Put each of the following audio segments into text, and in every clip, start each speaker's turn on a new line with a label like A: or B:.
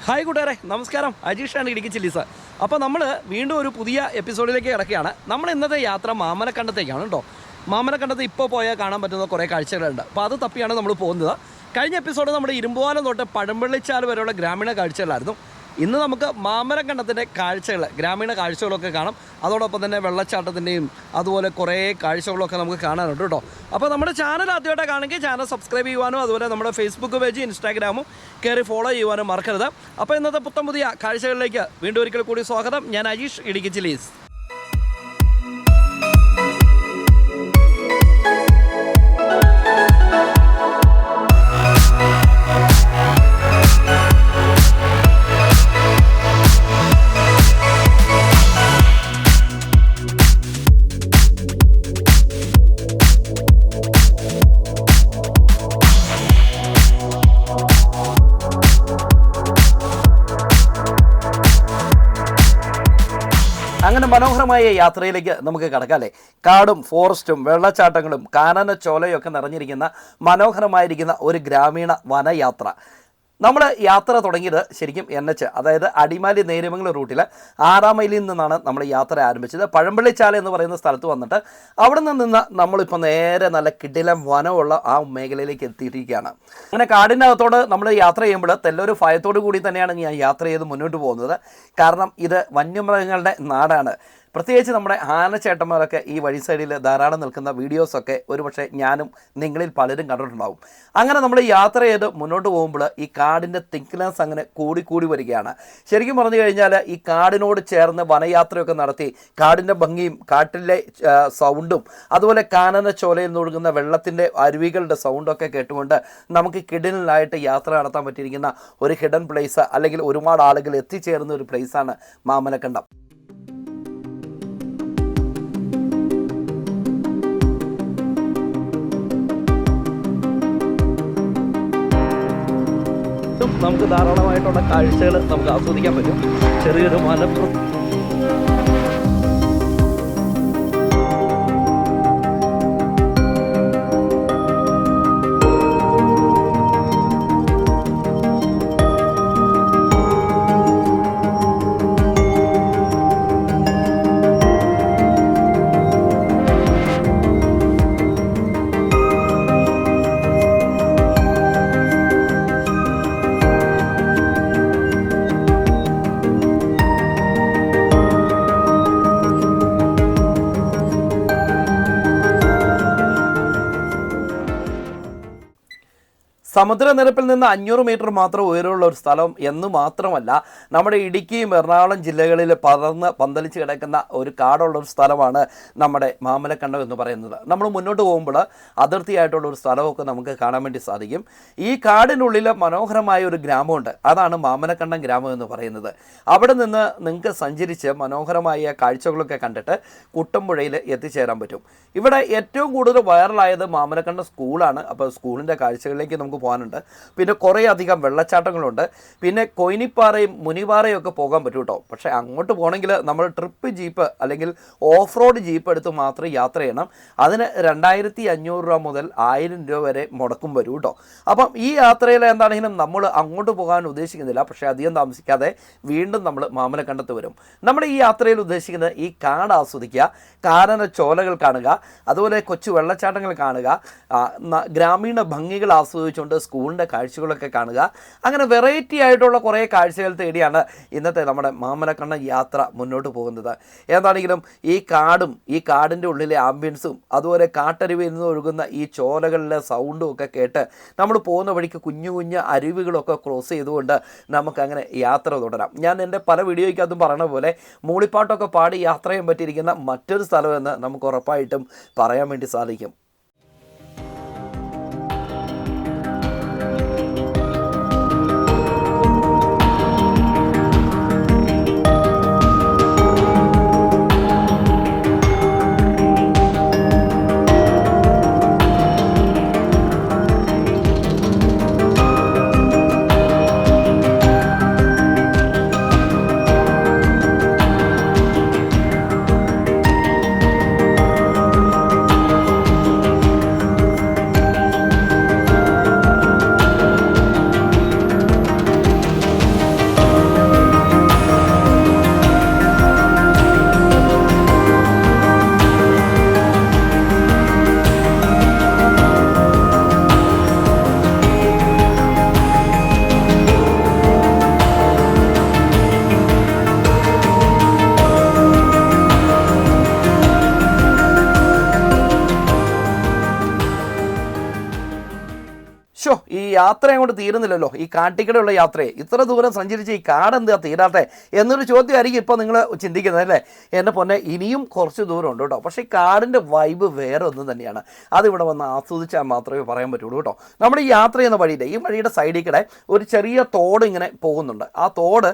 A: Hi കൂട്ടുകാരെ, നമസ്കാരം. അജീഷാണ് Idukki chillies. അപ്പോൾ നമ്മൾ വീണ്ടും ഒരു പുതിയ എപ്പിസോഡിലേക്ക് കിടക്കുകയാണ്. നമ്മൾ ഇന്നത്തെ യാത്ര മാമലക്കണ്ടത്തേക്കാണ് കേട്ടോ. മാമലക്കണ്ടത്ത് ഇപ്പോൾ പോയാൽ കാണാൻ പറ്റുന്ന കുറേ കാഴ്ചകളുണ്ട്. അപ്പോൾ അത് തപ്പിയാണ് നമ്മൾ പോകുന്നത്. കഴിഞ്ഞ എപ്പിസോഡ് നമ്മുടെ ഇരുമ്പുവാലം തൊട്ട് പഴമ്പള്ളിച്ചാൽ വരെയുള്ള ഗ്രാമീണ കാഴ്ചകളായിരുന്നു. ഇന്ന് നമുക്ക് മാമലക്കണ്ടത്തിൻ്റെ കാഴ്ചകൾ, ഗ്രാമീണ കാഴ്ചകളൊക്കെ കാണാം. അതോടൊപ്പം തന്നെ വെള്ളച്ചാട്ടത്തിൻ്റെയും അതുപോലെ കുറേ കാഴ്ചകളൊക്കെ നമുക്ക് കാണാനുണ്ട് കേട്ടോ. അപ്പോൾ നമ്മുടെ ചാനൽ ആദ്യമായിട്ട് കാണുമെങ്കിൽ ചാനൽ സബ്സ്ക്രൈബ് ചെയ്യുവാനും അതുപോലെ നമ്മുടെ ഫേസ്ബുക്ക് പേജ്, ഇൻസ്റ്റാഗ്രാമും കയറി ഫോളോ ചെയ്യുവാനും മറക്കരുത്. അപ്പോൾ ഇന്നത്തെ പുതിയ കാഴ്ചകളിലേക്ക് വീണ്ടും ഒരിക്കൽ കൂടി സ്വാഗതം. ഞാൻ അജീഷ്, ഇടുക്കി ചില്ലീസ്. അങ്ങനെ മനോഹരമായ യാത്രയിലേക്ക് നമുക്ക് കടക്കാമല്ലേ. കാടും ഫോറസ്റ്റും വെള്ളച്ചാട്ടങ്ങളും കാനനച്ചോലയും ഒക്കെ നിറഞ്ഞിരിക്കുന്ന മനോഹരമായിരിക്കുന്ന ഒരു ഗ്രാമീണ വനയാത്ര. നമ്മൾ യാത്ര തുടങ്ങിയത് ശരിക്കും NH, അതായത് അടിമാലി നേര്യമംഗലം റൂട്ടിൽ 6-ാം മൈലിൽ നിന്നാണ് നമ്മൾ യാത്ര ആരംഭിച്ചത്. പഴമ്പള്ളിച്ചാല എന്ന് പറയുന്ന സ്ഥലത്ത് വന്നിട്ട് അവിടെ നിന്ന് നമ്മളിപ്പോൾ നേരെ നല്ല കിടിലം വനമുള്ള ആ മേഖലയിലേക്ക് എത്തിയിരിക്കുകയാണ്. അങ്ങനെ കാടിൻ്റെ അകത്തോട് നമ്മൾ യാത്ര ചെയ്യുമ്പോൾ തെല്ലൊരു ഭയത്തോടു കൂടി തന്നെയാണ് ഞാൻ യാത്ര ചെയ്ത് മുന്നോട്ട് പോകുന്നത്. കാരണം ഇത് വന്യമൃഗങ്ങളുടെ നാടാണ്. പ്രത്യേകിച്ച് നമ്മുടെ ആനച്ചേട്ടന്മാരൊക്കെ ഈ വഴി സൈഡിൽ ധാരാളം നിൽക്കുന്ന വീഡിയോസൊക്കെ ഒരുപക്ഷെ ഞാനും നിങ്ങളിൽ പലരും കണ്ടിട്ടുണ്ടാവും. അങ്ങനെ നമ്മൾ യാത്ര ചെയ്ത് മുന്നോട്ട് പോകുമ്പോൾ ഈ കാടിൻ്റെ തിക്നെസ് അങ്ങനെ കൂടി വരികയാണ്. ശരിക്കും പറഞ്ഞു കഴിഞ്ഞാൽ ഈ കാടിനോട് ചേർന്ന് വനയാത്രയൊക്കെ നടത്തി കാടിൻ്റെ ഭംഗിയും കാട്ടിലെ സൗണ്ടും അതുപോലെ കാനനച്ചോലയിൽ നിന്നൊഴുകുന്ന വെള്ളത്തിൻ്റെ അരുവികളുടെ സൗണ്ടൊക്കെ കേട്ടുകൊണ്ട് നമുക്ക് കിടിലായിട്ട് യാത്ര നടത്താൻ പറ്റിയിരിക്കുന്ന ഒരു ഹിഡൻ പ്ലേസ്, അല്ലെങ്കിൽ ഒരുപാട് ആളുകൾ എത്തിച്ചേർന്ന ഒരു പ്ലേസാണ് മാമലക്കണ്ടം. നമുക്ക് ധാരാളമായിട്ടുള്ള കാഴ്ചകൾ നമുക്ക് ആസ്വദിക്കാൻ പറ്റും. ചെറിയൊരു മലപ്പുറം സമുദ്രനിരപ്പിൽ നിന്ന് 500 മീറ്റർ മാത്രം ഉയരമുള്ള ഒരു സ്ഥലം എന്ന് മാത്രമല്ല, നമ്മുടെ ഇടുക്കിയും എറണാകുളം ജില്ലകളിൽ പന്തലിച്ച് കിടക്കുന്ന ഒരു കാടുള്ള ഒരു സ്ഥലമാണ് നമ്മുടെ മാമലക്കണ്ടം എന്ന് പറയുന്നത്. നമ്മൾ മുന്നോട്ട് പോകുമ്പോൾ അതിർത്തിയായിട്ടുള്ള ഒരു സ്ഥലമൊക്കെ നമുക്ക് കാണാൻ വേണ്ടി സാധിക്കും. ഈ കാടിനുള്ളിൽ മനോഹരമായ ഒരു ഗ്രാമമുണ്ട്, അതാണ് മാമലക്കണ്ടം ഗ്രാമം എന്ന് പറയുന്നത്. അവിടെ നിന്ന് നിങ്ങൾക്ക് സഞ്ചരിച്ച് മനോഹരമായ കാഴ്ചകളൊക്കെ കണ്ടിട്ട് കുട്ടമ്പുഴയിൽ എത്തിച്ചേരാൻ പറ്റും. ഇവിടെ ഏറ്റവും കൂടുതൽ വൈറലായത് മാമലക്കണ്ടം സ്കൂളാണ്. അപ്പോൾ സ്കൂളിൻ്റെ കാഴ്ചകളിലേക്ക് നമുക്ക് പോകാനുണ്ട്. പിന്നെ കുറേ അധികം വെള്ളച്ചാട്ടങ്ങളുണ്ട്. പിന്നെ കൊയിനിപ്പാറയും മുനിപ്പാറയും ഒക്കെ പോകാൻ പറ്റും കേട്ടോ. പക്ഷേ അങ്ങോട്ട് പോകണമെങ്കിൽ നമ്മൾ ട്രിപ്പ് ജീപ്പ് അല്ലെങ്കിൽ ഓഫ് റോഡ് ജീപ്പ് എടുത്ത് മാത്രം യാത്ര ചെയ്യണം. അതിന് 2500 രൂപ മുതൽ 1000 രൂപ വരെ മുടക്കും വരും കേട്ടോ. അപ്പം ഈ യാത്രയിൽ എന്താണെങ്കിലും നമ്മൾ അങ്ങോട്ട് പോകാൻ ഉദ്ദേശിക്കുന്നില്ല. പക്ഷേ അധികം താമസിക്കാതെ വീണ്ടും നമ്മൾ മാമലക്കണ്ടത്ത് വരും. നമ്മുടെ ഈ യാത്രയിൽ ഉദ്ദേശിക്കുന്നത് ഈ കാട് ആസ്വദിക്കുക, കാനനച്ചോലകൾ കാണുക, അതുപോലെ കൊച്ചു വെള്ളച്ചാട്ടങ്ങൾ കാണുക, ഗ്രാമീണ ഭംഗികൾ ആസ്വദിച്ചുകൊണ്ട് സ്കൂളിൻ്റെ കാഴ്ചകളൊക്കെ കാണുക. അങ്ങനെ വെറൈറ്റി ആയിട്ടുള്ള കുറേ കാഴ്ചകൾ തേടിയാണ് ഇന്നത്തെ നമ്മുടെ മാമലക്കണ്ടം യാത്ര മുന്നോട്ട് പോകുന്നത്. എന്താണെങ്കിലും ഈ കാടും ഈ കാടിൻ്റെ ഉള്ളിലെ ആംബിയൻസും അതുപോലെ കാട്ടരുവിയിൽ നിന്ന് ഒഴുകുന്ന ഈ ചോലകളിലെ സൗണ്ടും ഒക്കെ കേട്ട് നമ്മൾ പോകുന്ന വഴിക്ക് കുഞ്ഞു കുഞ്ഞു അരുവികളൊക്കെ ക്രോസ് ചെയ്തുകൊണ്ട് നമുക്കങ്ങനെ യാത്ര തുടരാം. ഞാൻ എൻ്റെ പല വീഡിയോയ്ക്കകത്തും പറയുന്ന പോലെ മൂളിപ്പാട്ടൊക്കെ പാടി യാത്ര ചെയ്യാൻ പറ്റിയിരിക്കുന്ന മറ്റൊരു സ്ഥലമെന്ന് നമുക്ക് ഉറപ്പായിട്ടും പറയാൻ വേണ്ടി സാധിക്കും. യാത്ര അങ്ങോട്ട് തീരുന്നില്ലല്ലോ, ഈ കാട്ടിക്കടയുള്ള യാത്രയെ ഇത്ര ദൂരം സഞ്ചരിച്ച് ഈ കാടെന്താ തീരാട്ടെ എന്നൊരു ചോദ്യമായിരിക്കും ഇപ്പോൾ നിങ്ങൾ ചിന്തിക്കുന്നത് അല്ലേ. എൻ്റെ പൊന്നെ, ഇനിയും കുറച്ച് ദൂരം ഉണ്ട് കേട്ടോ. പക്ഷേ ഈ കാടിൻ്റെ വൈബ് വേറെ ഒന്നും തന്നെയാണ്. അതിവിടെ വന്ന് ആസ്വദിച്ചാൽ മാത്രമേ പറയാൻ പറ്റുള്ളൂ കേട്ടോ. നമ്മുടെ ഈ യാത്ര ചെയ്യുന്ന വഴിയുടെ സൈഡിൽ കൂടെ ഒരു ചെറിയ തോട് ഇങ്ങനെ പോകുന്നുണ്ട്. ആ തോട്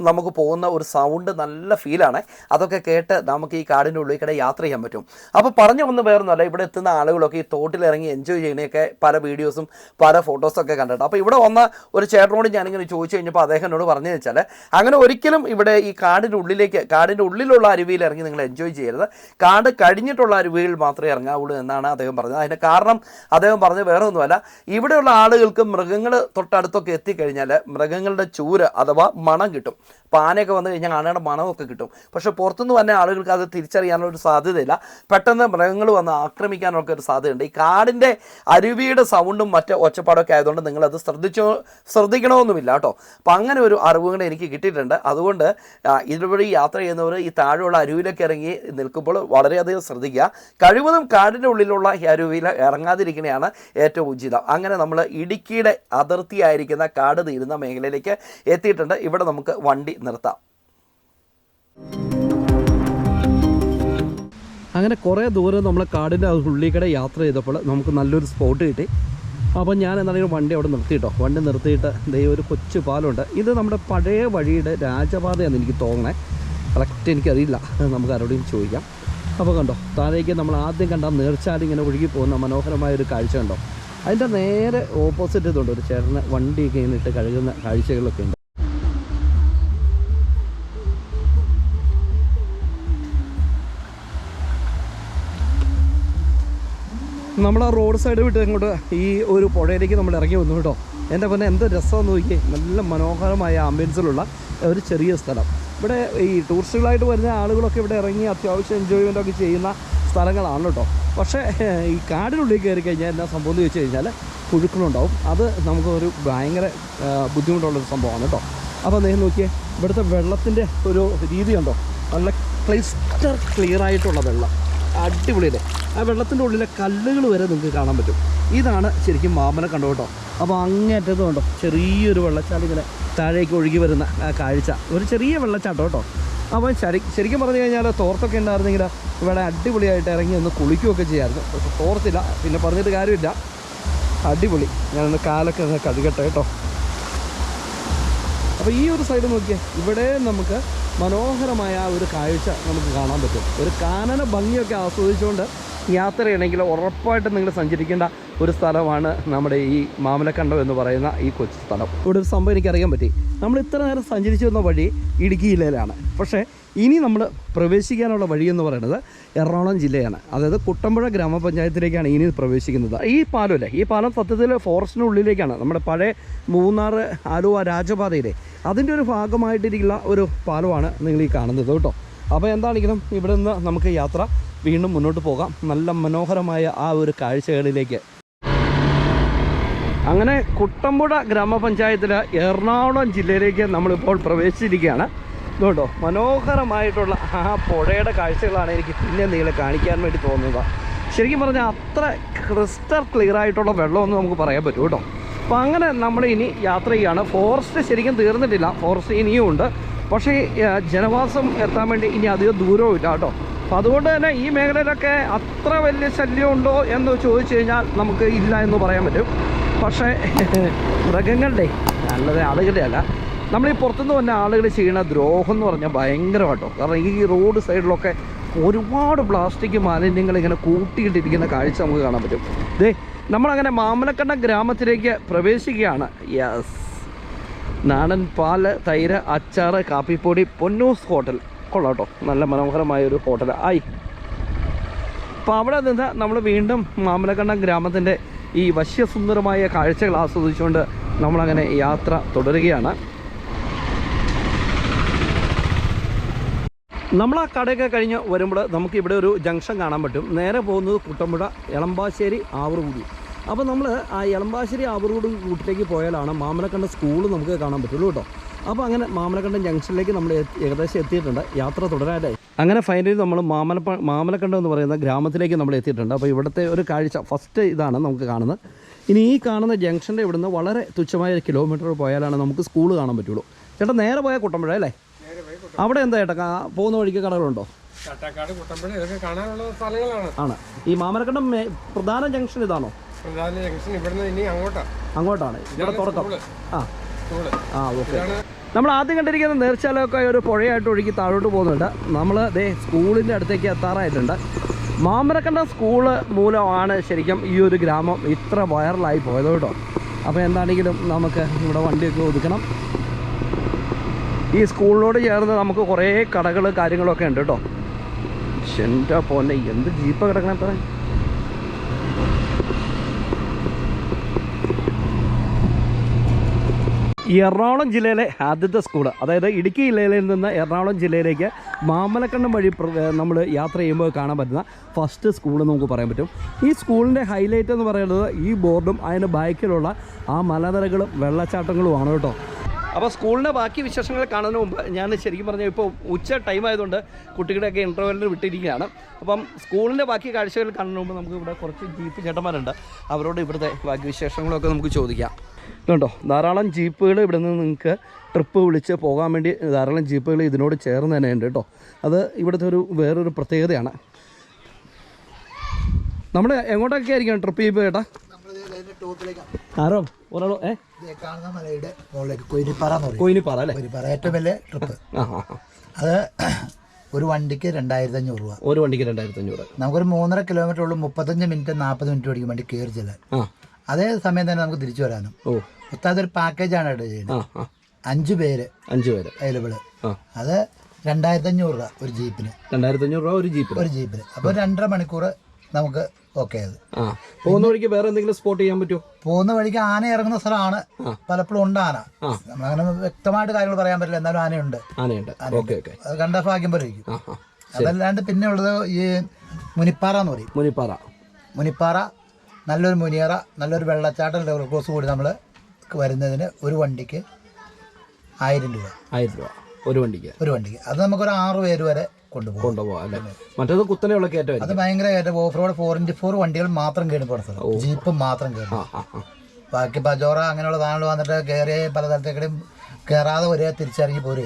A: നമുക്ക് പോകുന്ന ഒരു സൗണ്ട് നല്ല ഫീലാണ്. അതൊക്കെ കേട്ട് നമുക്ക് ഈ കാടിൻ്റെ ഉള്ളിൽ കൂടെ യാത്ര ചെയ്യാൻ പറ്റും. അപ്പോൾ പറഞ്ഞു വന്ന് വേറൊന്നുമല്ല, ഇവിടെ എത്തുന്ന ആളുകളൊക്കെ ഈ തോട്ടിലിറങ്ങി എൻജോയ് ചെയ്യുന്നതൊക്കെ പല വീഡിയോസും പല ഫോട്ടോസൊക്കെ കണ്ടിട്ട്. അപ്പോൾ ഇവിടെ വന്ന ഒരു ചേട്ടനോട് ഞാനിങ്ങനെ ചോദിച്ചു കഴിഞ്ഞപ്പോൾ അദ്ദേഹം എന്നോട് പറഞ്ഞു വെച്ചാൽ അങ്ങനെ ഒരിക്കലും ഇവിടെ ഈ കാടിൻ്റെ ഉള്ളിലുള്ള അരുവിയിൽ ഇറങ്ങി നിങ്ങൾ എൻജോയ് ചെയ്യരുത്, കാട് കഴിഞ്ഞിട്ടുള്ള അരുവിയിൽ മാത്രമേ ഇറങ്ങാവുള്ളൂ എന്നാണ് അദ്ദേഹം പറഞ്ഞത്. അതിൻ്റെ കാരണം അദ്ദേഹം പറഞ്ഞത് വേറെ ഒന്നുമല്ല, ഇവിടെയുള്ള ആളുകൾക്ക് മൃഗങ്ങൾ തൊട്ടടുത്തൊക്കെ എത്തിക്കഴിഞ്ഞാൽ മൃഗങ്ങളുടെ ചൂര് അഥവാ മണം കിട്ടും. ആനയൊക്കെ വന്നു കഴിഞ്ഞാൽ ആനയുടെ മണമൊക്കെ കിട്ടും. പക്ഷേ പുറത്തുനിന്ന് വന്ന ആളുകൾക്ക് അത് തിരിച്ചറിയാനുള്ളൊരു സാധ്യതയില്ല. പെട്ടെന്ന് മൃഗങ്ങൾ വന്ന് ആക്രമിക്കാനൊക്കെ ഒരു സാധ്യതയുണ്ട്. ഈ കാടിൻ്റെ അരുവിയുടെ സൗണ്ടും മറ്റ് ഒച്ചപ്പാടൊക്കെ ആയതുകൊണ്ട് നിങ്ങളത് ശ്രദ്ധിക്കണമെന്നുമില്ല കേട്ടോ. അപ്പം അങ്ങനെ ഒരു അറിവുകൾ എനിക്ക് കിട്ടിയിട്ടുണ്ട്. അതുകൊണ്ട് ഇതുവഴി യാത്ര ചെയ്യുന്നവർ ഈ താഴെയുള്ള അരുവിയിലൊക്കെ ഇറങ്ങി നിൽക്കുമ്പോൾ വളരെയധികം ശ്രദ്ധിക്കുക. കഴിവതും കാടിൻ്റെ ഉള്ളിലുള്ള ഈ അരുവിയിൽ ഇറങ്ങാതിരിക്കുന്നതാണ് ഏറ്റവും ഉചിതം. അങ്ങനെ നമ്മൾ ഇടുക്കിയുടെ അതിർത്തിയായിരിക്കുന്ന കാട് തീരുന്ന മേഖലയിലേക്ക് എത്തിയിട്ടുണ്ട്. ഇവിടെ നമുക്ക് വണ്ടി നിർത്താം. അങ്ങനെ കുറേ ദൂരം നമ്മൾ കാടിൻ്റെ ഉള്ളിൽക്കൂടെ യാത്ര ചെയ്തപ്പോൾ നമുക്ക് നല്ലൊരു സ്പോട്ട് കിട്ടി. അപ്പോൾ ഞാൻ എന്താണെങ്കിലും വണ്ടി അവിടെ നിർത്തിയിട്ടോ. വണ്ടി നിർത്തിയിട്ട് ഒരു കൊച്ചു പാലമുണ്ട്. ഇത് നമ്മുടെ പഴയ വഴിയുടെ രാജപാതയാണെന്ന് എനിക്ക് തോന്നണേ, കറക്റ്റ് എനിക്കറിയില്ല, നമുക്ക് ആരോടെയും ചോദിക്കാം. അപ്പോൾ കണ്ടോ, താഴേക്ക് നമ്മൾ ആദ്യം കണ്ട നീർച്ചാൽ ഇങ്ങനെ ഒഴുകി പോകുന്ന മനോഹരമായൊരു കാഴ്ച കണ്ടോ. അതിൻ്റെ നേരെ ഓപ്പോസിറ്റ് ഇതുണ്ട്, ഒരു ചേട്ടന് വണ്ടിയൊക്കെ ഇങ്ങനെ ഇട്ട് കഴുകുന്ന കാഴ്ചകളൊക്കെ ഉണ്ട്. നമ്മൾ ആ റോഡ് സൈഡ് വിട്ട് ഇങ്ങോട്ട് ഈ ഒരു പുഴയിലേക്ക് നമ്മൾ ഇറങ്ങി വന്നു കേട്ടോ. എൻ്റെ പിന്നെ എന്ത് രസമെന്ന് നോക്കിയേ, നല്ല മനോഹരമായ ആംബിയൻസിലുള്ള ഒരു ചെറിയ സ്ഥലം. ഇവിടെ ഈ ടൂറിസ്റ്റുകളായിട്ട് വരുന്ന ആളുകളൊക്കെ ഇവിടെ ഇറങ്ങി അത്യാവശ്യം എൻജോയ്മെൻറ്റൊക്കെ ചെയ്യുന്ന സ്ഥലങ്ങളാണ് കേട്ടോ. പക്ഷേ ഈ കാടിനുള്ളിൽ കയറി കഴിഞ്ഞാൽ എന്നാ സംഭവം എന്ന് വെച്ച് കഴിഞ്ഞാൽ പുഴുക്കളുണ്ടാവും. അത് നമുക്കൊരു ഭയങ്കര ബുദ്ധിമുട്ടുള്ളൊരു സംഭവമാണ് കേട്ടോ. അപ്പോൾ അദ്ദേഹം നോക്കിയേ, ഇവിടുത്തെ വെള്ളത്തിൻ്റെ ഒരു രീതി ഉണ്ടോ, നല്ല ക്ലിസ്റ്റർ ക്ലിയർ ആയിട്ടുള്ള വെള്ളം, അടിപൊളിയല്ലേ. ആ വെള്ളത്തിൻ്റെ ഉള്ളിലെ കല്ലുകൾ വരെ നിങ്ങൾക്ക് കാണാൻ പറ്റും. ഇതാണ് ശരിക്കും മാമലക്കണ്ടം കേട്ടോ. അപ്പോൾ അങ്ങേറ്റത് കണ്ടോ, ചെറിയൊരു വെള്ളച്ചാട്ടം ഇങ്ങനെ താഴേക്ക് ഒഴുകി വരുന്ന ആ കാഴ്ച, ഒരു ചെറിയ വെള്ളച്ചാട്ടം കേട്ടോ. അപ്പോൾ ശരിക്കും പറഞ്ഞു കഴിഞ്ഞാൽ തോർത്തൊക്കെ ഉണ്ടായിരുന്നെങ്കിൽ ഇവിടെ അടിപൊളിയായിട്ട് ഇറങ്ങി ഒന്ന് കുളിക്കുകയൊക്കെ ചെയ്യാമായിരുന്നു. പക്ഷെ തോർത്തില്ല, പിന്നെ പറഞ്ഞിട്ട് കാര്യമില്ല. അടിപൊളി, ഞാനൊന്ന് കാലൊക്കെ ഒന്ന് കഴുകട്ടെ കേട്ടോ. അപ്പോൾ ഈ ഒരു സൈഡ് നോക്കിയാൽ ഇവിടെ നമുക്ക് മനോഹരമായ ആ ഒരു കാഴ്ച നമുക്ക് കാണാൻ പറ്റും. ഒരു കാനന ഭംഗിയൊക്കെ ആസ്വദിച്ചുകൊണ്ട് യാത്ര ചെയ്യണമെങ്കിൽ ഉറപ്പായിട്ടും നിങ്ങൾ സഞ്ചരിക്കേണ്ട ഒരു സ്ഥലമാണ് നമ്മുടെ ഈ മാമലക്കണ്ടം എന്ന് പറയുന്ന ഈ കൊച്ചു സ്ഥലം. ഇവിടെ ഒരു സംഭവം എനിക്കറിയാൻ പറ്റി. നമ്മൾ ഇത്ര നേരം സഞ്ചരിച്ചു വന്ന വഴി ഇടുക്കി ജില്ലയിലാണ്. പക്ഷേ ഇനി നമ്മൾ പ്രവേശിക്കാനുള്ള വഴിയെന്ന് പറയുന്നത് എറണാകുളം ജില്ലയാണ്. അതായത് കുട്ടമ്പുഴ ഗ്രാമപഞ്ചായത്തിലേക്കാണ് ഇനി പ്രവേശിക്കുന്നത്. ഈ പാലമല്ലേ, ഈ പാലം സത്യത്തിൽ ഫോറസ്റ്റിനുള്ളിലേക്കാണ്. നമ്മുടെ പഴയ മൂന്നാർ ആലുവ രാജപാതയിലെ അതിൻ്റെ ഒരു ഭാഗമായിട്ടിരിക്കുന്ന ഒരു പാലമാണ് നിങ്ങൾ ഈ കാണുന്നത് കേട്ടോ. അപ്പോൾ എന്താണെങ്കിലും ഇവിടെ നിന്ന് നമുക്ക് യാത്ര വീണ്ടും മുന്നോട്ട് പോകാം, നല്ല മനോഹരമായ ആ ഒരു കാഴ്ചകളിലേക്ക്. അങ്ങനെ കുട്ടമ്പുഴ ഗ്രാമപഞ്ചായത്തിൽ എറണാകുളം ജില്ലയിലേക്ക് നമ്മളിപ്പോൾ പ്രവേശിച്ചിരിക്കുകയാണ്. ഇതുകൊണ്ടോ, മനോഹരമായിട്ടുള്ള ആ പുഴയുടെ കാഴ്ചകളാണ് എനിക്ക് പിന്നെ നിങ്ങളെ കാണിക്കാൻ വേണ്ടി തോന്നുന്നത്. ശരിക്കും പറഞ്ഞാൽ അത്ര ക്രിസ്റ്റൽ ക്ലിയർ ആയിട്ടുള്ള വെള്ളമൊന്നും നമുക്ക് പറയാൻ പറ്റും കേട്ടോ. അപ്പോൾ അങ്ങനെ നമ്മൾ ഇനി യാത്ര ചെയ്യുകയാണ്. ഫോറസ്റ്റ് ശരിക്കും തീർന്നിട്ടില്ല, ഫോറസ്റ്റ് ഇനിയും ഉണ്ട്. പക്ഷേ ജനവാസം എത്താൻ വേണ്ടി ഇനി അധികം ദൂരവും ഇല്ല കേട്ടോ. അപ്പോൾ അതുകൊണ്ട് തന്നെ ഈ മേഖലയിലൊക്കെ അത്ര വലിയ ശല്യം ഉണ്ടോ എന്ന് ചോദിച്ചു കഴിഞ്ഞാൽ നമുക്ക് ഇല്ല എന്ന് പറയാൻ പറ്റും. പക്ഷേ മൃഗങ്ങളുടെ അല്ലാതെ ആളുകളുടെ അല്ല, നമ്മൾ ഈ പുറത്തുനിന്ന് വന്ന ആളുകൾ ചെയ്യുന്ന ദ്രോഹം എന്ന് പറഞ്ഞാൽ ഭയങ്കരമായിട്ടോ. കാരണം ഈ റോഡ് സൈഡിലൊക്കെ ഒരുപാട് പ്ലാസ്റ്റിക് മാലിന്യങ്ങൾ ഇങ്ങനെ കൂട്ടിയിട്ടിരിക്കുന്ന കാഴ്ച നമുക്ക് കാണാൻ പറ്റും. ദേ നമ്മളങ്ങനെ മാമലക്കണ്ടം ഗ്രാമത്തിലേക്ക് പ്രവേശിക്കുകയാണ്. യെസ്, നാടൻ പാല്, തൈര്, അച്ചാറ്, കാപ്പിപ്പൊടി, പൊന്നൂസ് ഹോട്ടൽ കൊള്ളാം കേട്ടോ. നല്ല മനോഹരമായൊരു ഹോട്ടൽ ആയി. അപ്പോൾ അവിടെ നിന്ന് നമ്മൾ വീണ്ടും മാമലക്കണ്ടം ഗ്രാമത്തിൻ്റെ ഈ വശ്യസുന്ദരമായ കാഴ്ചകൾ ആസ്വദിച്ചുകൊണ്ട് നമ്മളങ്ങനെ യാത്ര തുടരുകയാണ്. നമ്മൾ ആ കടയൊക്കെ കഴിഞ്ഞ് വരുമ്പോൾ നമുക്ക് ഇവിടെ ഒരു ജംഗ്ഷൻ കാണാൻ പറ്റും. നേരെ പോകുന്നത് കുട്ടമ്പുഴ, എളമ്പാശ്ശേരി, ആവറുകുടി. അപ്പോൾ നമ്മൾ ആ എളമ്പാശ്ശേരി ആവറുകുടി റൂട്ടിലേക്ക് പോയാലാണ് മാമലക്കണ്ടം സ്കൂൾ നമുക്ക് കാണാൻ പറ്റുള്ളൂ കേട്ടോ. അപ്പോൾ അങ്ങനെ മാമലക്കണ്ടം ജംഗ്ഷനിലേക്ക് നമ്മൾ ഏകദേശം എത്തിയിട്ടുണ്ട്. യാത്ര തുടരാനായി അങ്ങനെ ഫൈനലി നമ്മൾ മാമലക്കണ്ടം എന്ന് പറയുന്ന ഗ്രാമത്തിലേക്ക് നമ്മൾ എത്തിയിട്ടുണ്ട്. അപ്പോൾ ഇവിടുത്തെ ഒരു കാഴ്ച ഫസ്റ്റ് ഇതാണ് നമുക്ക് കാണുന്നത്. ഇനി ഈ കാണുന്ന ജംഗ്ഷൻ്റെ ഇവിടുന്ന് വളരെ തുച്ഛമായ കിലോമീറ്റർ പോയാലാണ് നമുക്ക് സ്കൂൾ കാണാൻ പറ്റുള്ളൂ. ചേട്ടാ നേരെ പോയാൽ കുട്ടമ്പുഴ അല്ലേ? അവിടെ എന്താ ചേട്ടാ പോകുന്ന വഴിക്ക് കടകളുണ്ടോ?
B: കാട്ടാക്കാട്, കുട്ടമ്പുഴ ഇതൊക്കെ കാണാനുള്ള സ്ഥലങ്ങളാണ്.
A: ആണ്. ഈ മാമലക്കണ്ടം പ്രധാന ജംഗ്ഷൻ ഇതാണോ?
B: പ്രധാന ജംഗ്ഷൻ ഇവിടുന്ന് ഇനി
A: അങ്ങോട്ടാണ് ഇവിടെ തുടക്കം. ഓക്കെ. നമ്മൾ ആദ്യം കണ്ടിരിക്കുന്ന നേർച്ചാലൊക്കെ ഒരു പുഴയായിട്ട് ഒഴുകി താഴോട്ട് പോകുന്നുണ്ട്. നമ്മൾ സ്കൂളിൻ്റെ അടുത്തേക്ക് എത്താറായിട്ടുണ്ട്. മാമലക്കണ്ടം സ്കൂള് മൂലമാണ് ശരിക്കും ഈ ഒരു ഗ്രാമം ഇത്ര വൈറലായി പോയത് കേട്ടോ. അപ്പോൾ എന്താണെങ്കിലും നമുക്ക് ഇവിടെ വണ്ടിയൊക്കെ ഒതുക്കണം. ഈ സ്കൂളിനോട് ചേർന്ന് നമുക്ക് കുറേ കടകൾ കാര്യങ്ങളൊക്കെ ഉണ്ട് കേട്ടോ. എൻ്റെ പോലെ എന്ത് ജീപ്പ് കിടക്കണം പറയാൻ. എറണാകുളം ജില്ലയിലെ ആദ്യത്തെ സ്കൂൾ, അതായത് ഇടുക്കി ജില്ലയിൽ നിന്ന് എറണാകുളം ജില്ലയിലേക്ക് മാമലക്കണ്ടം വഴി നമ്മൾ യാത്ര ചെയ്യുമ്പോൾ കാണാൻ പറ്റുന്ന ഫസ്റ്റ് സ്കൂൾ നമുക്ക് പറയാൻ പറ്റും. ഈ സ്കൂളിൻ്റെ ഹൈലൈറ്റ് എന്ന് പറയുന്നത് ഈ ബോർഡും അതിന് ബാക്കിലുള്ള ആ മലനിരകളും വെള്ളച്ചാട്ടങ്ങളുമാണ് കേട്ടോ. അപ്പോൾ സ്കൂളിൻ്റെ ബാക്കി വിശേഷങ്ങൾ കാണുന്നതിന് മുമ്പ് ഞാൻ ശരിക്കും പറഞ്ഞാൽ ഇപ്പോൾ ഉച്ച ടൈം ആയതുകൊണ്ട് കുട്ടികളുടെയൊക്കെ ഇൻ്റർവെല്ലിന് വിട്ടിരിക്കുകയാണ്. അപ്പം സ്കൂളിൻ്റെ ബാക്കി കാഴ്ചകൾ കാണുന്നതിന് മുമ്പ് നമുക്ക് ഇവിടെ കുറച്ച് ജീപ്പ് ചേട്ടന്മാരുണ്ട്. അവരോട് ഇവിടുത്തെ ബാക്കി വിശേഷങ്ങളൊക്കെ നമുക്ക് ചോദിക്കാം. ഇതുണ്ടോ, ധാരാളം ജീപ്പുകൾ ഇവിടെ നിന്ന് നിങ്ങൾക്ക് ട്രിപ്പ് വിളിച്ച് പോകാൻ വേണ്ടി ധാരാളം ജീപ്പുകൾ ഇതിനോട് ചേർന്ന് തന്നെ ഉണ്ട് കേട്ടോ. അത് ഇവിടുത്തെ വേറൊരു പ്രത്യേകതയാണ്. നമ്മൾ എങ്ങോട്ടൊക്കെ ആയിരിക്കും ട്രിപ്പ് ജീപ്പ് ചേട്ടാ? ആരോ ഒരാളോ കൊയിനിപ്പാറ അല്ലേ?
C: ഏറ്റവും വലിയ ട്രിപ്പ്. അത് ഒരു വണ്ടിക്ക് 2500 രൂപ.
A: ഒരു വണ്ടിക്ക് 2500.
C: നമുക്കൊരു 3.5 കിലോമീറ്റർ ഉള്ളൂ. 35 മിനിറ്റ് 40 മിനിറ്റ് ഓടിക്കും വണ്ടി കയറി ചെല്ലാൻ. അതേ സമയം തന്നെ നമുക്ക് തിരിച്ചു വരാനും. അതൊരു പാക്കേജാണ് ഇവിടെ ചെയ്യുന്നത്. 5 പേര് അവൈലബിള്. അത് 2500 രൂപ ഒരു ജീപ്പിന്.
A: 2500 രൂപ ഒരു ജീപ്പിന്.
C: അപ്പോൾ 2.5 മണിക്കൂർ നമുക്ക് ഓക്കെ. അത്
A: പോകുന്ന വഴിക്ക് വേറെ എന്തെങ്കിലും സ്പോട്ട് ചെയ്യാൻ പറ്റുമോ?
C: പോകുന്ന വഴിക്ക് ആന ഇറങ്ങുന്ന സ്ഥലമാണ്. പലപ്പോഴും ഉണ്ട് ആന. നമ്മളങ്ങനെ വ്യക്തമായിട്ട് കാര്യങ്ങൾ പറയാൻ പറ്റില്ല, എന്നാലും ആനയുണ്ട്. അത് കണ്ട ഭാഗ്യം പോലെ ഇരിക്കും. അതല്ലാണ്ട് പിന്നെ ഉള്ളത് ഈ മുനിപ്പാറ എന്ന് പറയും. മുനിപ്പാറ നല്ലൊരു മുനിയറ, നല്ലൊരു വെള്ളച്ചാട്ടം ലെവൽ ക്രോസ് കൂടി നമ്മൾ വരുന്നതിന് ഒരു വണ്ടിക്ക് 1000 രൂപ. ഒരു വണ്ടിക്ക് അത് നമുക്കൊരു 6 പേര് വരെ കൊണ്ടുപോകാം അല്ലേ?
A: മറ്റേത് കുത്തനെയുള്ള കയറ്റം.
C: അത് ഭയങ്കര കയറ്റം. ഓഫ് റോഡ് 4x4 വണ്ടികൾ മാത്രം കയറി പോകുന്ന സ്ഥലം, ജീപ്പ് മാത്രം കയറി. ബാക്കി പജോറ അങ്ങനെയുള്ള സാധനങ്ങൾ വന്നിട്ട് കയറി പല സ്ഥലത്തേക്കും കയറാതെ ഒരേ തിരിച്ചിറങ്ങി പോരും.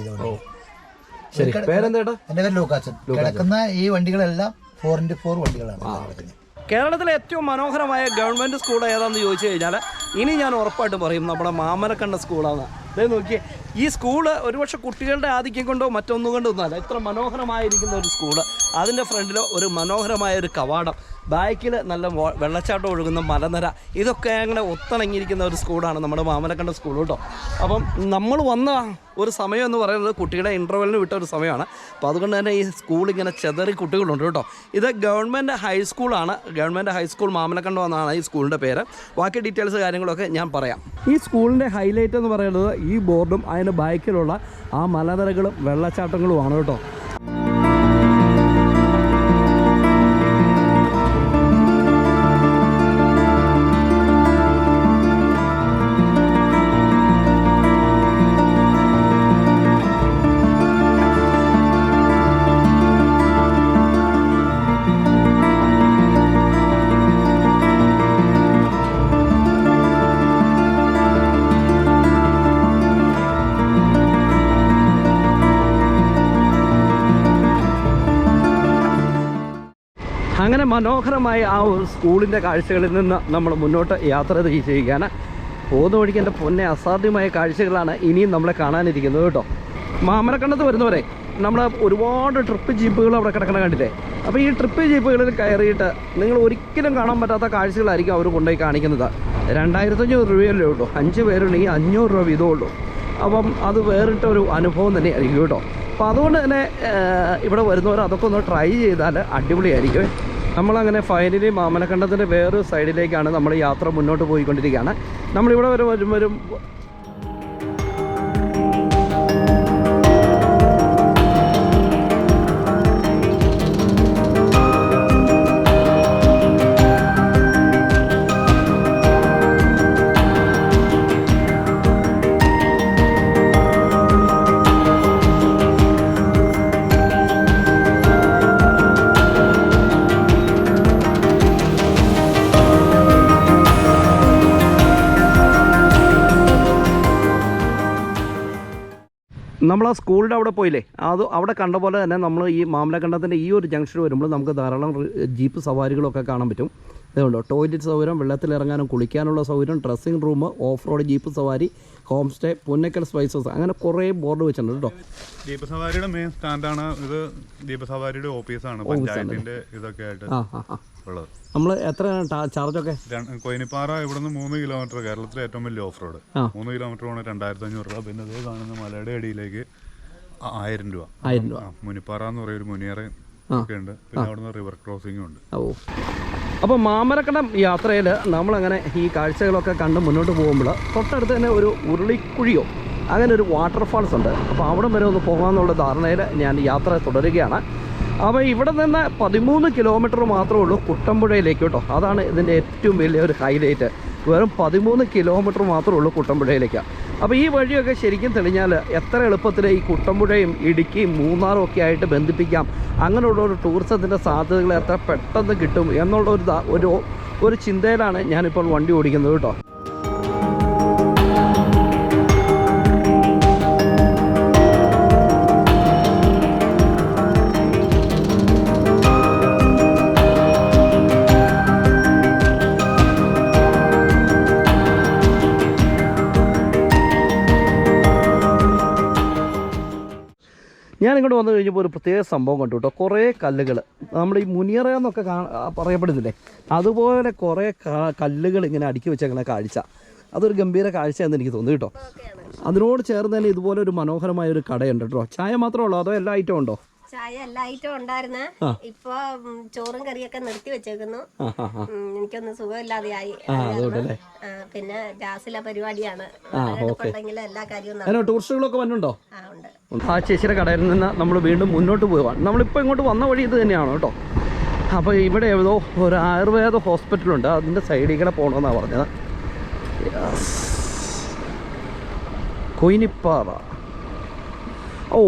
A: എൻ്റെ
C: പേര് ലൂക്കാച്ചൻ. കിടക്കുന്ന ഈ വണ്ടികളെല്ലാം 4x4 വണ്ടികളാണ്.
A: കേരളത്തിലെ ഏറ്റവും മനോഹരമായ ഗവൺമെൻറ് സ്കൂൾ ഏതാണെന്ന് ചോദിച്ചു കഴിഞ്ഞാൽ ഇനി ഞാൻ ഉറപ്പായിട്ടും പറയും നമ്മുടെ മാമലക്കണ്ടം സ്കൂളാണ്. അതായത് നോക്കിയേ, ഈ സ്കൂള് ഒരുപക്ഷെ കുട്ടികളുടെ ആധിക്യം കൊണ്ടോ മറ്റൊന്നുകൊണ്ടോ ഒന്നുമല്ല, ഇത്ര മനോഹരമായിരിക്കുന്ന ഒരു സ്കൂള്. അതിൻ്റെ ഫ്രണ്ടിൽ ഒരു മനോഹരമായ ഒരു കവാടം, ബാക്കിൽ നല്ല വെള്ളച്ചാട്ടം ഒഴുകുന്ന മലനിര, ഇതൊക്കെ അങ്ങനെ ഒത്തിണങ്ങിയിരിക്കുന്ന ഒരു സ്കൂളാണ് നമ്മുടെ മാമലക്കണ്ടം സ്കൂൾ കേട്ടോ. അപ്പം നമ്മൾ വന്ന ഒരു സമയം എന്ന് പറയുന്നത് കുട്ടികളുടെ ഇൻ്റർവെല്ലിന് വിട്ട ഒരു സമയമാണ്. അപ്പോൾ അതുകൊണ്ട് തന്നെ ഈ സ്കൂൾ ഇങ്ങനെ ചെതറി കുട്ടികളുണ്ട് കേട്ടോ. ഇത് ഗവൺമെൻറ് ഹൈസ്കൂളാണ്. ഗവൺമെൻറ് ഹൈസ്കൂൾ മാമലക്കണ്ടം എന്നാണ് ഈ സ്കൂളിൻ്റെ പേര്. ബാക്കി ഡീറ്റെയിൽസ് കാര്യങ്ങളൊക്കെ ഞാൻ പറയാം. ഈ സ്കൂളിൻ്റെ ഹൈലൈറ്റ് എന്ന് പറയുന്നത് ഈ ബോർഡും അതിന് ബാക്കിലുള്ള ആ മലനിരകളും വെള്ളച്ചാട്ടങ്ങളുമാണ് കേട്ടോ. അങ്ങനെ മനോഹരമായ ആ ഒരു സ്കൂളിൻ്റെ കാഴ്ചകളിൽ നിന്ന് നമ്മൾ മുന്നോട്ട് യാത്ര ചെയ്യുകയാണ്. പോകുന്ന വഴിക്ക് എൻ്റെ പൊന്നെ അസാധ്യമായ കാഴ്ചകളാണ് ഇനിയും നമ്മളെ കാണാനിരിക്കുന്നത് കേട്ടോ. മാമലക്കണ്ടത്ത് വരുന്നവരെ നമ്മൾ ഒരുപാട് ട്രിപ്പ് ജീപ്പുകൾ അവിടെ കിടക്കണം കണ്ടില്ലേ. അപ്പോൾ ഈ ട്രിപ്പ് ജീപ്പുകളിൽ കയറിയിട്ട് നിങ്ങൾ ഒരിക്കലും കാണാൻ പറ്റാത്ത കാഴ്ചകളായിരിക്കും അവർ കൊണ്ടുപോയി കാണിക്കുന്നത്. 2500 രൂപയല്ലേ ഉള്ളൂ. 5 പേരുണ്ടെങ്കിൽ 500 രൂപ വീതമേ ഉള്ളൂ. അപ്പം അത് വേറിട്ടൊരു അനുഭവം തന്നെ ആയിരിക്കും കേട്ടോ. അപ്പോൾ അതുകൊണ്ട് തന്നെ ഇവിടെ വരുന്നവർ അതൊക്കെ ഒന്ന് ട്രൈ ചെയ്താൽ അടിപൊളിയായിരിക്കും. നമ്മളങ്ങനെ ഫൈനലി മാമലക്കണ്ടത്തിൻ്റെ വേറൊരു സൈഡിലേക്കാണ് നമ്മൾ യാത്ര മുന്നോട്ട് പോയിക്കൊണ്ടിരിക്കുകയാണ്. നമ്മളിവിടെ വരുമ്പോഴും നമ്മൾ ആ സ്കൂളിൻ്റെ അവിടെ പോയില്ലേ, അത് അവിടെ കണ്ട പോലെ തന്നെ നമ്മൾ ഈ മാമലക്കണ്ടത്തിൻ്റെ ഈ ഒരു ജംഗ്ഷൻ വരുമ്പോൾ നമുക്ക് ധാരാളം ജീപ്പ് സവാരികളൊക്കെ കാണാൻ പറ്റും. ഇതുകൊണ്ടോ ടോയ്ലറ്റ് സൗകര്യം, വെള്ളത്തിലിറങ്ങാനും കുളിക്കാനുള്ള സൗകര്യം, dressing room, off road jeep സവാരി, ഹോം സ്റ്റേ, പുന്നക്കൽ സ്പൈസസ്, അങ്ങനെ കുറേ ബോർഡ് വെച്ചിട്ടുണ്ട് കേട്ടോ.
D: ജീപ്പ് സവാരിയുടെ മെയിൻ സ്റ്റാൻഡാണ് ഇത്. ജീപ്പ് സവാരിയുടെ ഓഫീസാണ് പഞ്ചായത്തിന്റെ ഇതൊക്കെ ആയിട്ട് ഉള്ളത്.
A: നമ്മൾ എത്ര ചാർജൊക്കെ?
D: കൊയിനിപ്പാറ ഇവിടുന്ന് 3 കിലോമീറ്റർ, കേരളത്തിലെ ഏറ്റവും വലിയ ഓഫ് റോഡ് 3 കിലോമീറ്റർ ആണ് 2500 രൂപ. പിന്നെ ഇതേ കാണുന്ന മലയുടെ അടിയിലേക്ക് 1000 രൂപ. മുനിപ്പാറ എന്ന് പറയുന്ന ഒരു മുനിയറ ഒക്കെ ഉണ്ട്. പിന്നെ അവിടുന്ന് റിവർ ക്രോസിംഗും ഉണ്ട്.
A: അപ്പോൾ മാമലക്കണ്ടം യാത്രയിൽ നമ്മളങ്ങനെ ഈ കാഴ്ചകളൊക്കെ കണ്ട് മുന്നോട്ട് പോകുമ്പോൾ തൊട്ടടുത്ത് തന്നെ ഒരു ഉരുളിക്കുഴിയോ അങ്ങനെ ഒരു വാട്ടർഫാൾസ് ഉണ്ട്. അപ്പോൾ അവിടം വരെ ഒന്ന് പോകാമെന്നുള്ള ധാരണയിൽ ഞാൻ യാത്ര തുടരുകയാണ്. അപ്പോൾ ഇവിടെ നിന്ന് 13 കിലോമീറ്റർ മാത്രമേ ഉള്ളൂ കുട്ടമ്പുഴയിലേക്ക് കേട്ടോ. അതാണ് ഇതിൻ്റെ ഏറ്റവും വലിയൊരു ഹൈലൈറ്റ്. വെറും 13 കിലോമീറ്റർ മാത്രമേ ഉള്ളൂ കുട്ടമ്പുഴയിലേക്ക്. അപ്പോൾ ഈ വഴിയൊക്കെ ശരിക്കും തെളിഞ്ഞാൽ എത്ര എളുപ്പത്തിൽ ഈ കുട്ടമ്പുഴയും ഇടുക്കിയും മൂന്നാറും ഒക്കെ ആയിട്ട് ബന്ധിപ്പിക്കാം, അങ്ങനെയുള്ള ഒരു ടൂറിസത്തിൻ്റെ സാധ്യതകൾ എത്ര പെട്ടെന്ന് കിട്ടും എന്നുള്ള ഒരു ചിന്തയിലാണ് ഞാനിപ്പോൾ വണ്ടി ഓടിക്കുന്നത് കേട്ടോ. ഞാനിങ്ങോട്ട് വന്നു കഴിഞ്ഞപ്പോൾ ഒരു പ്രത്യേക സംഭവം കണ്ടു കേട്ടോ. കുറേ കല്ലുകൾ, നമ്മൾ ഈ മുനിയറ എന്നൊക്കെ പറയപ്പെടുന്നില്ലേ, അതുപോലെ കുറേ കല്ലുകൾ ഇങ്ങനെ അടുക്കി വെച്ചേക്കണ കാഴ്ച, അതൊരു ഗംഭീര കാഴ്ചയെന്ന് എനിക്ക് തോന്നുന്നു കേട്ടോ. അതിനോട് ചേർന്ന് തന്നെ ഇതുപോലെ ഒരു മനോഹരമായ ഒരു കടയുണ്ട് കേട്ടോ. ചായ മാത്രമേ ഉള്ളൂ അതോ എല്ലാ ഐറ്റവും ഉണ്ടോ?
E: ചായ എല്ലാ ഐറ്റവും ഉണ്ടായിരുന്ന, ഇപ്പൊ ചോറും കറിയൊക്കെ നിർത്തി വെച്ചേക്കുന്നു. എനിക്കൊന്നും സുഖമില്ലാതെയായി. പിന്നെ രാസിലെ പരിപാടിയാണ്, എല്ലാ കാര്യവും.
A: ടൂറിസ്റ്റുകളൊക്കെ വന്നുണ്ടോ? ആ ചേച്ചിയുടെ കടയിൽ നിന്ന് നമ്മൾ വീണ്ടും മുന്നോട്ട് പോവാണ്. നമ്മളിപ്പോൾ ഇങ്ങോട്ട് വന്ന വഴി ഇത് തന്നെയാണ് കേട്ടോ. അപ്പോൾ ഇവിടെ ഏതോ ഒരു ആയുർവേദ ഹോസ്പിറ്റലുണ്ട്, അതിൻ്റെ സൈഡിൽ കൂടെ പോകണമെന്നാണ് പറഞ്ഞത്. കൊയിനിപ്പാറ. ഓ,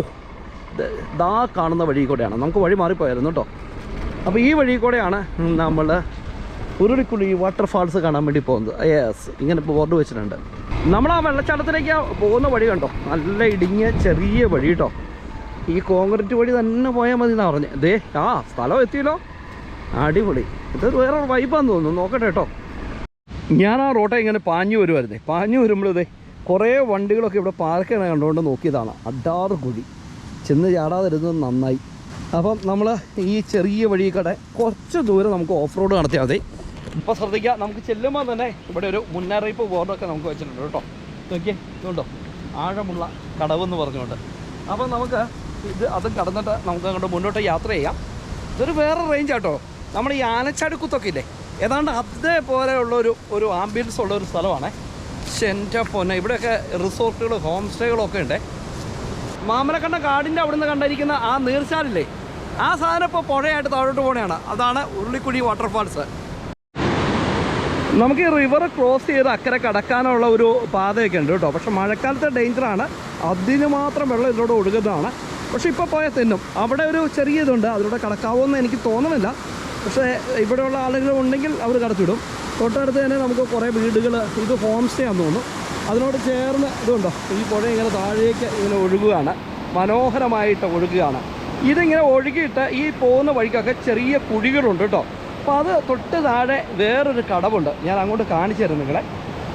A: ദാ കാണുന്ന വഴി കൂടെയാണ്. നമുക്ക് വഴി മാറിപ്പോയായിരുന്നു കേട്ടോ. അപ്പോൾ ഈ വഴി കൂടെയാണ് നമ്മൾ ഉരുളിക്കുഴി വാട്ടർഫാൾസ് കാണാൻ വേണ്ടി പോകുന്നത്. യെസ്, ഇങ്ങനെ ബോർഡ് വെച്ചിട്ടുണ്ട്. നമ്മൾ ആ വെള്ളച്ചാട്ടത്തിലേക്ക് പോകുന്ന വഴി കണ്ടോ, നല്ല ഇടുങ്ങിയ ചെറിയ വഴി കേട്ടോ. ഈ കോൺക്രീറ്റ് വഴി തന്നെ പോയാൽ മതി എന്നാണ് പറഞ്ഞത്. ദേ സ്ഥലം എത്തിയല്ലോ, അടിപൊളി. ഇതൊരു വേറൊരു വൈബാന്ന് തോന്നുന്നു. നോക്കട്ടെ കേട്ടോ. ഞാൻ ആ റോട്ടെ ഇങ്ങനെ പാഞ്ഞു വരുമായിരുന്നേ. പാഞ്ഞു വരുമ്പോഴേ കുറേ വണ്ടികളൊക്കെ ഇവിടെ പാർക്ക് ചെയ്യണ കണ്ടുകൊണ്ട് നോക്കിയതാണ്. അഡാറ് കുഴി, ചെന്ന് ചാടാതിരുന്നത് നന്നായി. അപ്പം നമ്മൾ ഈ ചെറിയ വഴി കൂടെ കുറച്ച് ദൂരം നമുക്ക് ഓഫ് റോഡ് നടത്തിയാൽ മതി. ഇപ്പോൾ ശ്രദ്ധിക്കുക, നമുക്ക് ചെല്ലുമ്പോൾ തന്നെ ഇവിടെ ഒരു മുന്നറിയിപ്പ് ബോർഡൊക്കെ നമുക്ക് വെച്ചിട്ടുണ്ട് കേട്ടോ. നോക്കിയേ, ഇതുണ്ടോ ആഴമുള്ള കടവെന്ന് പറഞ്ഞുകൊണ്ട്. അപ്പം നമുക്ക് അതും കടന്നിട്ട് നമുക്ക് അങ്ങോട്ട് മുന്നോട്ട് യാത്ര ചെയ്യാം. ഇതൊരു വേറെ റേഞ്ച് ആട്ടോ. നമ്മൾ ഈ ആനച്ചാടിക്കുത്തൊക്കെ ഇല്ലേ, ഏതാണ്ട് അതേപോലെയുള്ള ഒരു ആംബിയൻസ് ഉള്ള ഒരു സ്ഥലമാണ്. പക്ഷെ എൻ്റെ പൊന്നെ, ഇവിടെയൊക്കെ റിസോർട്ടുകൾ, ഹോം സ്റ്റേകളൊക്കെ ഉണ്ട്. മാമലക്കണ്ട കാടിൻ്റെ അവിടെ നിന്ന് കണ്ടിരിക്കുന്ന ആ നീർച്ചാലില്ലേ, ആ സാധനം ഇപ്പോൾ പുഴയായിട്ട് താഴോട്ട് പോകണയാണ്. അതാണ് ഉരുളിക്കുഴി വാട്ടർഫാൾസ്. നമുക്ക് ഈ റിവർ ക്രോസ് ചെയ്ത് അക്കരെ കടക്കാനുള്ള ഒരു പാതയൊക്കെ ഉണ്ട് കേട്ടോ. പക്ഷെ മഴക്കാലത്തെ ഡേഞ്ചറാണ്, അതിന് മാത്രം വെള്ളം ഇതിലൂടെ ഒഴുകുന്നതാണ്. പക്ഷെ ഇപ്പോൾ പോയാൽ തെന്നും. അവിടെ ഒരു ചെറിയ ഇതുണ്ട്, അതിലൂടെ കടക്കാവുമെന്ന് എനിക്ക് തോന്നുന്നില്ല. പക്ഷേ ഇവിടെയുള്ള ആളുകൾ ഉണ്ടെങ്കിൽ അവർ കടത്തിവിടും. തൊട്ടടുത്ത് തന്നെ നമുക്ക് കുറേ വീടുകൾ, ഇത് ഹോം സ്റ്റേ ആണെന്ന് തോന്നുന്നു. അതിനോട് ചേർന്ന് ഇതുണ്ടോ, ഈ പുഴ ഇങ്ങനെ താഴേക്ക് ഇങ്ങനെ ഒഴുകുകയാണ്, മനോഹരമായിട്ട് ഒഴുകുകയാണ്. ഇതിങ്ങനെ ഒഴുകിയിട്ട് ഈ പോകുന്ന വഴിക്കൊക്കെ ചെറിയ കുഴികളുണ്ട് കേട്ടോ. അപ്പോൾ അത് തൊട്ട് താഴെ വേറൊരു കടവുണ്ട്, ഞാൻ അങ്ങോട്ട് കാണിച്ചു തരും നിങ്ങളെ.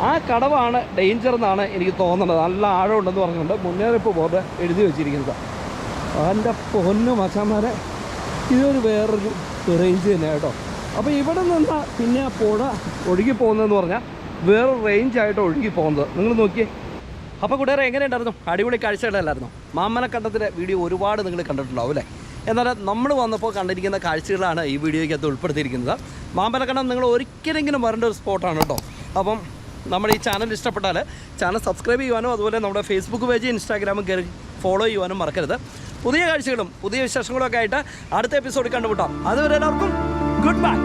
A: ആ കടവാണ് ഡേഞ്ചർ എന്നാണ് എനിക്ക് തോന്നുന്നത്. നല്ല ആഴമുണ്ടെന്ന് പറഞ്ഞുകൊണ്ട് മുന്നറിയിപ്പ് ബോർഡ് എഴുതി വെച്ചിരിക്കുന്നത്. എൻ്റെ പൊന്നു മച്ചാന്മാരെ, ഇതൊരു വേറൊരു റേഞ്ച് തന്നെയാണ് കേട്ടോ. അപ്പോൾ ഇവിടെ നിന്ന് പിന്നെ ആ പുഴ ഒഴുകി പോകുന്നതെന്ന് പറഞ്ഞാൽ വേറൊരു റേഞ്ചായിട്ട് ഒഴുകി പോകുന്നത്. നിങ്ങൾ നോക്കിയേ. അപ്പോൾ കൂട്ടുകാരെ, എങ്ങനെയുണ്ടായിരുന്നു? അടിപൊളി കാഴ്ചകളല്ലായിരുന്നു? മാമലക്കണ്ടത്തിൻ്റെ വീഡിയോ ഒരുപാട് നിങ്ങൾ കണ്ടിട്ടുണ്ടാവും അല്ലേ? എന്നാൽ നമ്മൾ വന്നപ്പോൾ കണ്ടിരിക്കുന്ന കാഴ്ചകളാണ് ഈ വീഡിയോയ്ക്കകത്ത് ഉൾപ്പെടുത്തിയിരിക്കുന്നത്. മാമലക്കണ്ടം നിങ്ങൾ ഒരിക്കലെങ്കിലും വരേണ്ട ഒരു സ്പോട്ടാണ് കേട്ടോ. അപ്പം നമ്മുടെ ഈ ചാനൽ ഇഷ്ടപ്പെട്ടാൽ ചാനൽ സബ്സ്ക്രൈബ് ചെയ്യുവാനും അതുപോലെ നമ്മുടെ ഫേസ്ബുക്ക് പേജ്, ഇൻസ്റ്റാഗ്രാമും കയറി ഫോളോ ചെയ്യുവാനും മറക്കരുത്. പുതിയ കാഴ്ചകളും പുതിയ വിശേഷങ്ങളും ഒക്കെ ആയിട്ട് അടുത്ത എപ്പിസോഡിൽ കണ്ടുമുട്ടാം. അതുവരെ എല്ലാവർക്കും ഗുഡ് ബൈ.